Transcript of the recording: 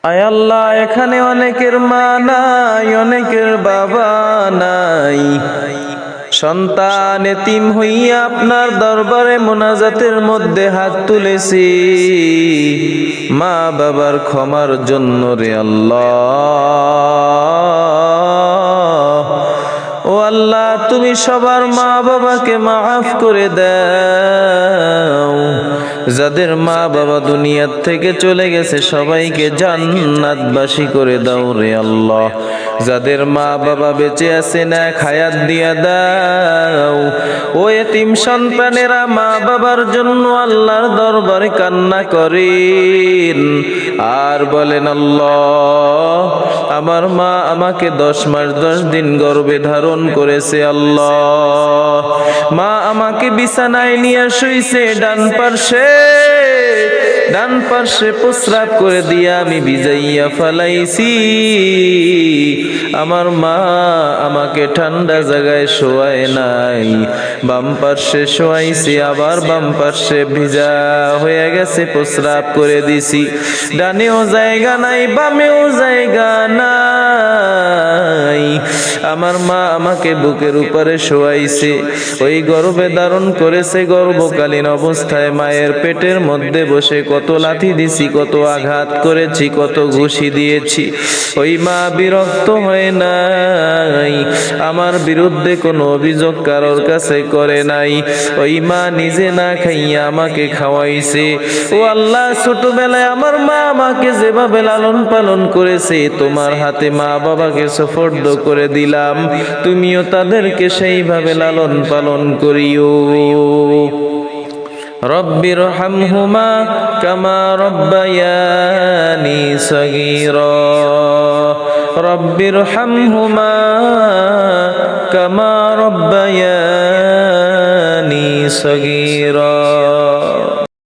আয় আল্লাহ, এখানে অনেকের মা নাই, অনেকের বাবা নাই, সন্তান এতিম হইয়া আপনার দরবারে মোনাজাতের মধ্যে হাত তুলেছি মা বাবার ক্ষমার জন্য রে আল্লাহ। ও আল্লাহ, তুমি সবার মা বাবাকে মাফ করে দাও। যাদের মা বাবা দুনিয়ার থেকে চলে গেছে সবাইকে জান্নাতবাসী করে দাও রে আল্লাহ। যাদের মা বাবা বেঁচে আছে না হায়াত দিয়া দাও। ও এতিম সন্তানেরা মা বাবার জন্য আল্লাহর দরবারে কান্না করেন আর বলেন, আল্লাহ আমার মা আমাকে 10 মাস 10 দিন গর্ভে ধারণ করেছে, আল্লাহ মা আমাকে বিছানায় নিয়ে শুইছে, ডান পার্শ্বে প্রস্রাব করে দিয়া আমি ভিজাইয়া ফেলাইছি। আমার মা আমাকে ঠান্ডা জায়গায় শোয়ায় নাই, বাম পার্শ্বে শোয়াইছি, আবার বাম পার্শ্বে ভিজা হয়ে গেছে, প্রস্রাব করে দিছি। ডানেও জায়গা নাই, বামেও জায়গা নাই। আমার মা আমাকে বুকের উপরে শোয়াইছে, ওই গর্ভে ধারণ করেছে। গর্ভকালীন অবস্থায় মায়ের পেটের মধ্যে বসে কত লাথি দিছি, কত আঘাত করেছি, কত ঘুষি দিয়েছি। ওই মা বিরক্ত হয় নাই, আমার বিরুদ্ধে কোনো অভিযোগ কারোর কাছে করে নাই। ওই মা নিজে না খাইয়া আমাকে খাওয়াইছে। ও আল্লাহ, ছোটবেলায় আমার মা আমাকে যেভাবে লালন পালন করেছে, তোমার হাতে মা বাবাকে সুপর্দ করে দিলাম, তুমিও তাদেরকে সেইভাবে লালন পালন করিও। রব্বির হামহুমা কামা রব্বায়ানি সগীরা, রব্বির হামহুমা কামা রব্বায়ানি সগীরা।